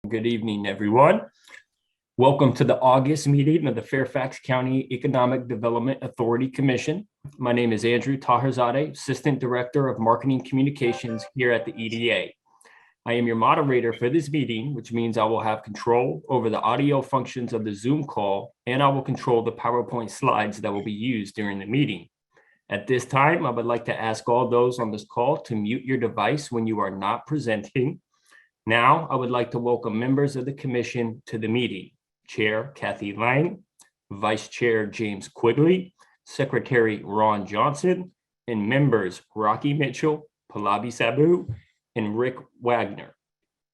Good evening, everyone. Welcome to the August meeting of the Fairfax County Economic Development Authority Commission. My name is Andrew Taherzadeh, Assistant Director of Marketing Communications here at the EDA. I am your moderator for this meeting, which means I will have control over the audio functions of the Zoom call, and I will control the PowerPoint slides that will be used during the meeting. At this time, I would like to ask all those on this call to mute your device when you are not presenting. Now, I would like to welcome members of the commission to the meeting. Chair Kathy Lang, Vice Chair James Quigley, Secretary Ron Johnson, and members Rocky Mitchell, Pallavi Sabu, and Rick Wagner.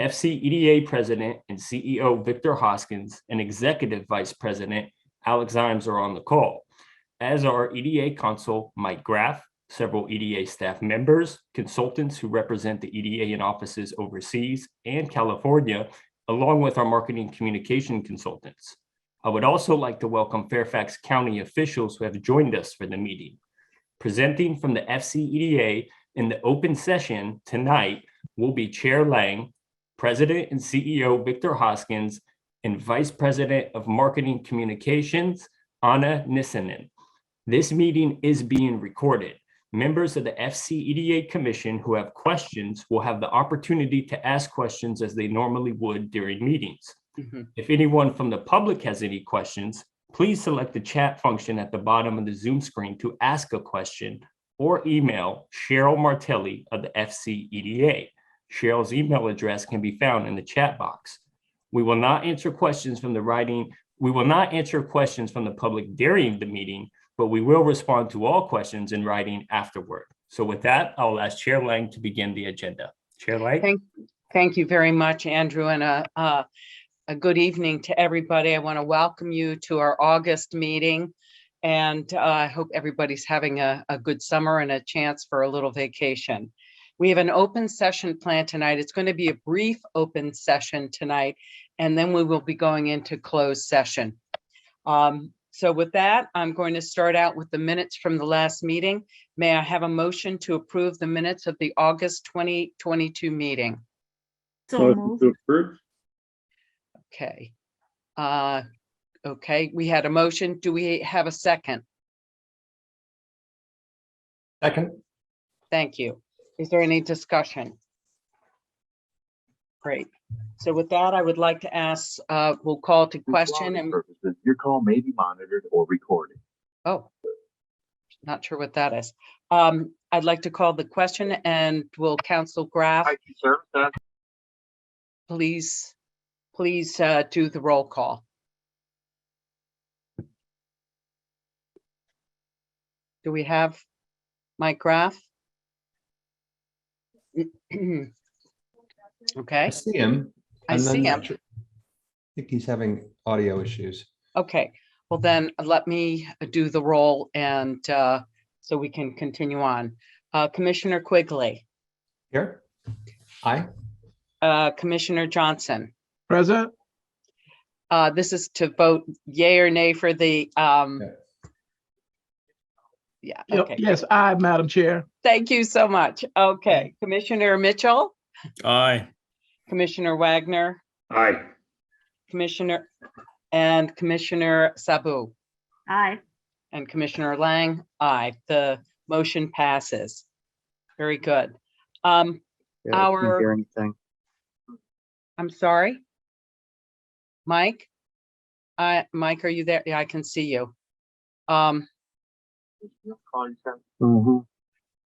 FCEDA President and CEO Victor Hoskins and Executive Vice President Alex Imes are on the call, as are EDA Counsel Mike Graff, several EDA staff members, consultants who represent the EDA in offices overseas and California, along with our marketing communication consultants. I would also like to welcome Fairfax County officials who have joined us for the meeting. Presenting from the FCEDA in the open session tonight will be Chair Lang, President and CEO Victor Hoskins, and Vice President of Marketing Communications, Anna Nissanen. This meeting is being recorded. Members of the FCEDA Commission who have questions will have the opportunity to ask questions as they normally would during meetings. If anyone from the public has any questions, please select the chat function at the bottom of the Zoom screen to ask a question or email Cheryl Martelli of the FCEDA. Cheryl's email address can be found in the chat box. We will not answer questions from the public during the meeting, but we will respond to all questions in writing afterward. So with that, I'll ask Chair Lang to begin the agenda. Chair Lang. Thank you very much, Andrew, and a good evening to everybody. I want to welcome you to our August meeting, and I hope everybody's having a good summer and a chance for a little vacation. We have an open session planned tonight. It's going to be a brief open session tonight, and then we will be going into closed session. So with that, I'm going to start out with the minutes from the last meeting. May I have a motion to approve the minutes of the August 2022 meeting? So moved. To approve. Okay. Okay, we had a motion. Do we have a second? Second. Thank you. Is there any discussion? Great. So with that, I would like to ask, we'll call to question. And your call may be monitored or recorded. Oh, not sure what that is. I'd like to call the question, and will Council Graff please do the roll call. Do we have Mike Graff? Okay. I see him. I see him. I think he's having audio issues. Okay, well then let me do the roll, and so we can continue on. Commissioner Quigley. Here. Aye. Commissioner Johnson. Present. This is to vote yay or nay for the yeah. Okay. Yes, aye, Madam Chair. Thank you so much. Okay, Commissioner Mitchell. Aye. Commissioner Wagner. Aye. Commissioner Sabu. Aye. And Commissioner Lang. Aye. The motion passes. Very good. I can't hear anything. I'm sorry. Mike? Mike, are you there? Yeah, I can see you.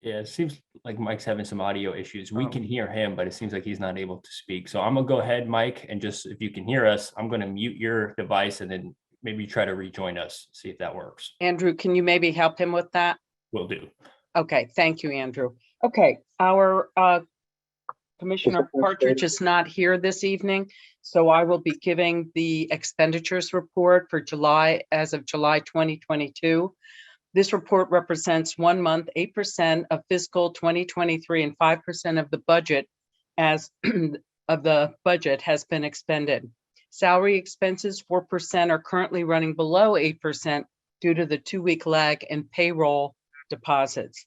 Yeah, it seems like Mike's having some audio issues. We can hear him, but it seems like he's not able to speak. So I'm gonna go ahead, Mike, and just if you can hear us, I'm gonna mute your device and then maybe try to rejoin us, see if that works. Andrew, can you maybe help him with that? Will do. Okay, thank you, Andrew. Okay, our Commissioner Partridge is not here this evening, so I will be giving the expenditures report for July, as of July 2022. This report represents 1 month, 8% of fiscal 2023 and 5% of the budget has been expended. Salary expenses, 4%, are currently running below 8% due to the 2-week lag in payroll deposits.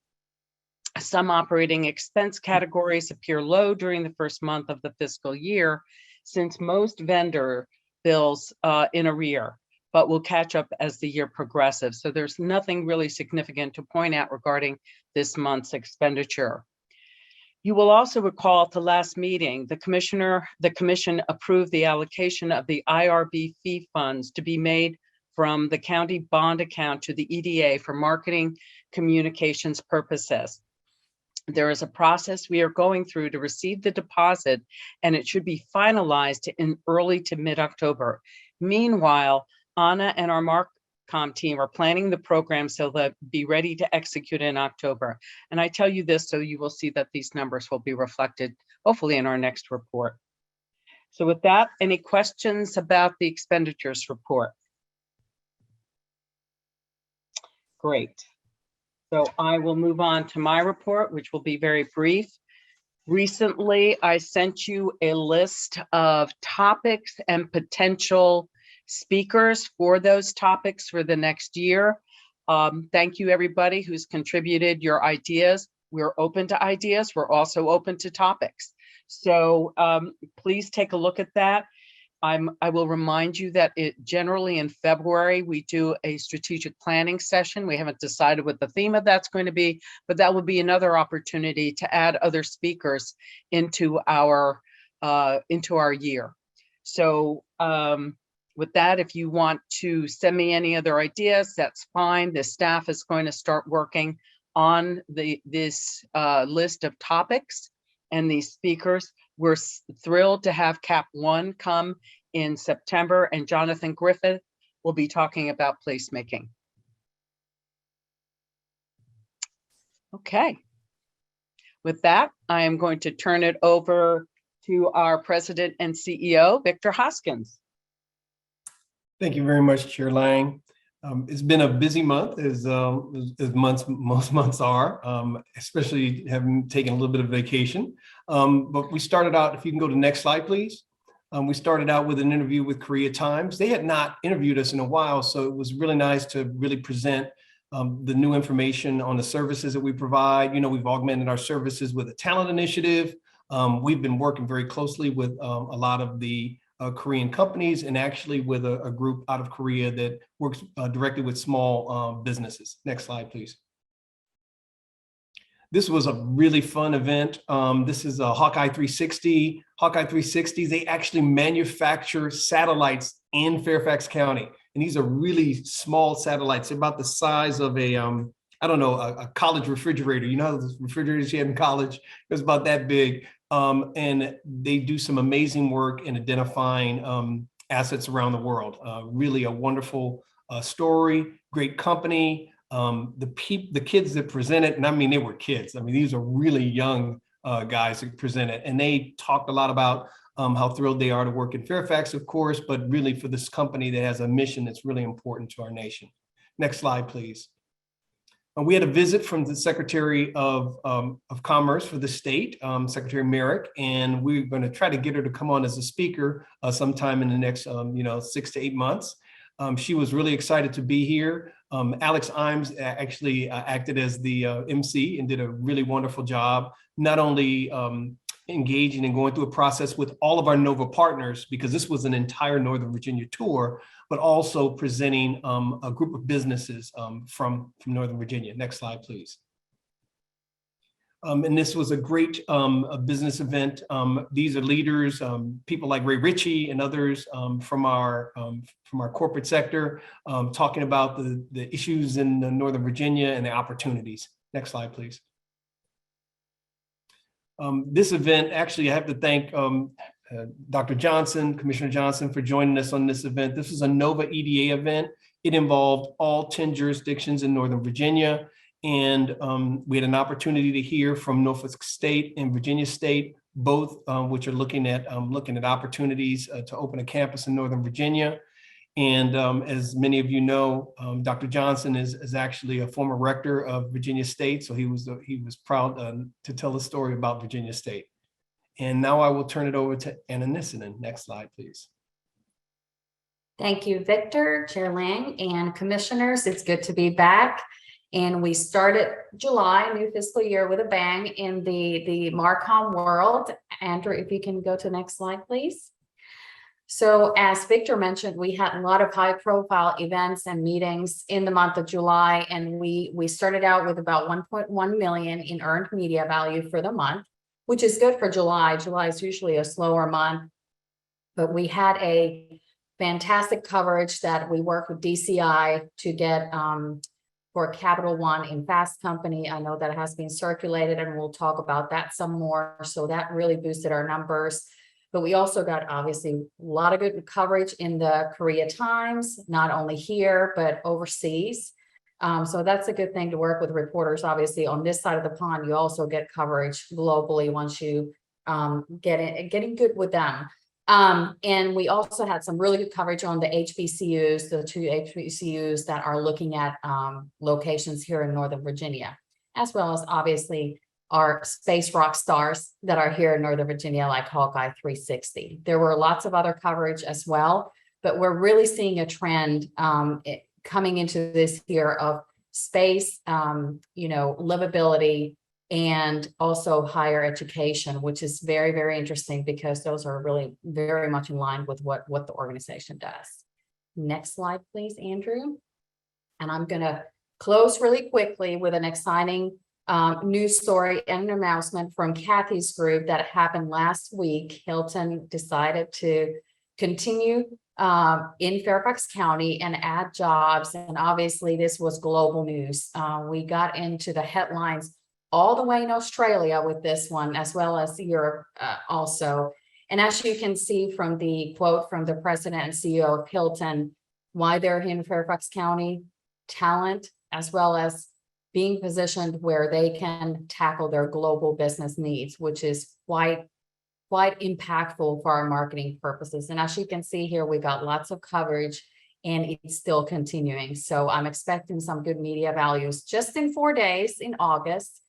Some operating expense categories appear low during the first month of the fiscal year, since most vendor bills in arrear, but will catch up as the year progresses. So there's nothing really significant to point out regarding this month's expenditure. You will also recall at the last meeting, the commission approved the allocation of the IRB fee funds to be made from the county bond account to the EDA for marketing communications purposes. There is a process we are going through to receive the deposit, and it should be finalized in early to mid-October. Meanwhile, Anna and our Marcom team are planning the program so they'll be ready to execute in October. And I tell you this so you will see that these numbers will be reflected, hopefully, in our next report. So with that, any questions about the expenditures report? Great. So I will move on to my report, which will be very brief. Recently, I sent you a list of topics and potential speakers for those topics for the next year. Thank you, everybody who's contributed your ideas. We're open to ideas. We're also open to topics. So please take a look at that. I will remind you that generally in February, we do a strategic planning session. We haven't decided what the theme of that's going to be, but that will be another opportunity to add other speakers into our year. So with that, if you want to send me any other ideas, that's fine. The staff is going to start working on this list of topics and these speakers. We're thrilled to have Cap 1 come in September, and Jonathan Griffith will be talking about placemaking. Okay. With that, I am going to turn it over to our President and CEO, Victor Hoskins. Thank you very much, Chair Lang. It's been a busy month, as most months are, especially having taken a little bit of vacation. But we started out, if you can go to the next slide, please. We started out with an interview with Korea Times. They had not interviewed us in a while, so it was really nice to really present the new information on the services that we provide. You know, we've augmented our services with a talent initiative. We've been working very closely with a lot of the Korean companies, and actually with a group out of Korea that works directly with small businesses. Next slide, please. This was a really fun event. This is a Hawkeye 360. Hawkeye 360s, they actually manufacture satellites in Fairfax County. And these are really small satellites. They're about the size of a, I don't know, a college refrigerator. You know how those refrigerators you had in college? It was about that big. And they do some amazing work in identifying assets around the world. Really a wonderful story, great company. The kids that presented, and I mean, they were kids. I mean, these are really young guys that presented, and they talked a lot about how thrilled they are to work in Fairfax, of course, but really for this company that has a mission that's really important to our nation. Next slide, please. We had a visit from the Secretary of Commerce for the state, Secretary Merrick, and we're going to try to get her to come on as a speaker sometime in the next 6 to 8 months. She was really excited to be here. Alex Imes actually acted as the MC and did a really wonderful job, not only engaging and going through a process with all of our NOVA partners, because this was an entire Northern Virginia tour, but also presenting a group of businesses from Northern Virginia. Next slide, please. And this was a great business event. These are leaders, people like Ray Ritchie and others from our corporate sector, talking about the issues in Northern Virginia and the opportunities. Next slide, please. This event, actually, I have to thank Dr. Johnson, Commissioner Johnson, for joining us on this event. This is a NOVA EDA event. It involved all 10 jurisdictions in Northern Virginia. And we had an opportunity to hear from Norfolk State and Virginia State, both which are looking at opportunities to open a campus in Northern Virginia. And as many of you know, Dr. Johnson is actually a former rector of Virginia State, so he was proud to tell the story about Virginia State. And now I will turn it over to Anna Nissinen. Next slide, please. Thank you, Victor, Chair Lang, and commissioners. It's good to be back. And we started July, new fiscal year, with a bang in the Marcom world. Andrew, if you can go to the next slide, please. So as Victor mentioned, we had a lot of high profile events and meetings in the month of July, and we started out with about 1.1 million in earned media value for the month, which is good for July. July is usually a slower month, but we had a fantastic coverage that we worked with DCI to get for Capital One in Fast Company. I know that has been circulated, and we'll talk about that some more. So that really boosted our numbers. But we also got obviously a lot of good coverage in the Korea Times, not only here, but overseas. So that's a good thing to work with reporters. Obviously, on this side of the pond, you also get coverage globally once you getting good with them. And we also had some really good coverage on the HBCUs, the 2 HBCUs that are looking at locations here in Northern Virginia, as well as obviously our space rock stars that are here in Northern Virginia, like Hawkeye 360. There were lots of other coverage as well, but we're really seeing a trend coming into this year of space, livability, and also higher education, which is very, very interesting because those are really very much in line with what the organization does. Next slide, please, Andrew. And I'm going to close really quickly with an exciting news story and an announcement from Kathy's group that happened last week. Hilton decided to continue in Fairfax County and add jobs. And obviously this was global news. We got into the headlines all the way in Australia with this one, as well as Europe also. And as you can see from the quote from the president and CEO of Hilton, why they're in Fairfax County: talent, as well as being positioned where they can tackle their global business needs, which is quite impactful for our marketing purposes. And as you can see here, we got lots of coverage and it's still continuing. So I'm expecting some good media values just in 4 days in August,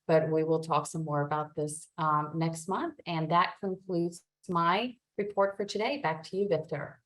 but we will talk some more about this next month. And that concludes my report for today. Back to you, Victor.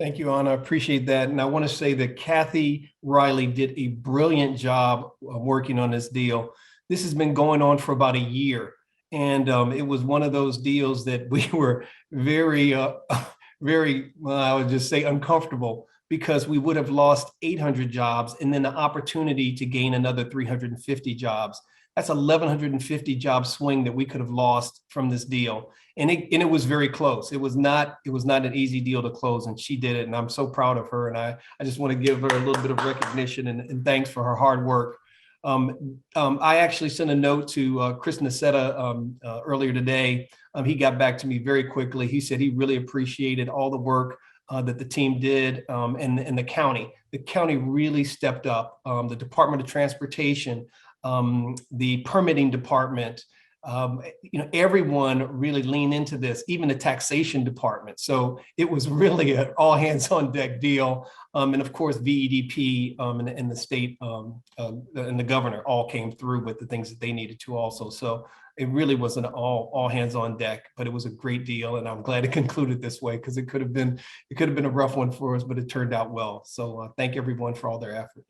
Thank you, Anna. I appreciate that. And I want to say that Kathy Riley did a brilliant job working on this deal. This has been going on for about a year. And it was one of those deals that we were very, well, I would just say uncomfortable, because we would have lost 800 jobs and then the opportunity to gain another 350 jobs. That's 1,150 job swing that we could have lost from this deal. And it was very close. It was not an easy deal to close, and she did it. And I'm so proud of her. And I just want to give her a little bit of recognition and thanks for her hard work. I actually sent a note to Chris Nacetta earlier today. He got back to me very quickly. He said he really appreciated all the work that the team did, and the county. The county really stepped up. The Department of Transportation, the permitting department, everyone really leaned into this, even the taxation department. So it was really an all hands on deck deal. And of course, VEDP and the state and the governor all came through with the things that they needed to also. So it really was an all hands on deck, but it was a great deal. And I'm glad it concluded this way, because it could have been a rough one for us, but it turned out well. So thank everyone for all their effort.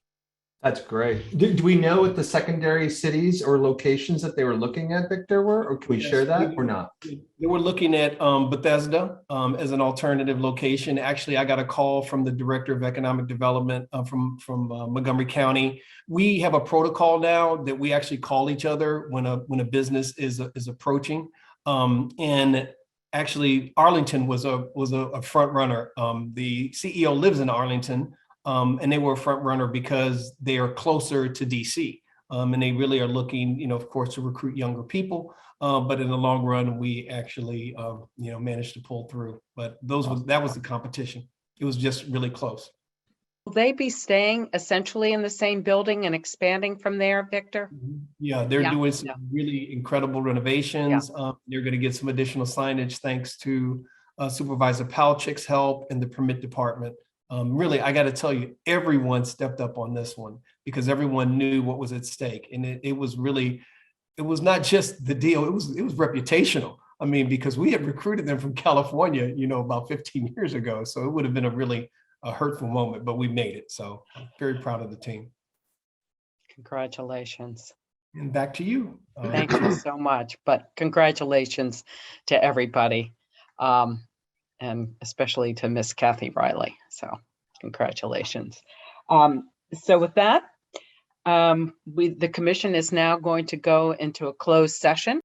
That's great. Do we know what the secondary cities or locations that they were looking at, Victor, were, or can we share that or not? They were looking at Bethesda as an alternative location. Actually, I got a call from the Director of Economic Development from Montgomery County. We have a protocol now that we actually call each other when a business is approaching. And actually, Arlington was a front runner. The CEO lives in Arlington. And they were a front runner because they are closer to DC. And they really are looking, of course, to recruit younger people. But in the long run, we actually, managed to pull through. But that was the competition. It was just really close. Will they be staying essentially in the same building and expanding from there, Victor? Yeah, they're doing some really incredible renovations. They're going to get some additional signage thanks to Supervisor Palchik's help and the permit department. Really, I got to tell you, everyone stepped up on this one because everyone knew what was at stake. And it was not just the deal, it was reputational. I mean, because we had recruited them from California, about 15 years ago. So it would have been a really hurtful moment, but we made it. So I'm very proud of the team. Congratulations. And back to you. Thank you so much. But congratulations to everybody. and especially to Miss Kathy Riley. So congratulations. So with that, the commission is now going to go into a closed session.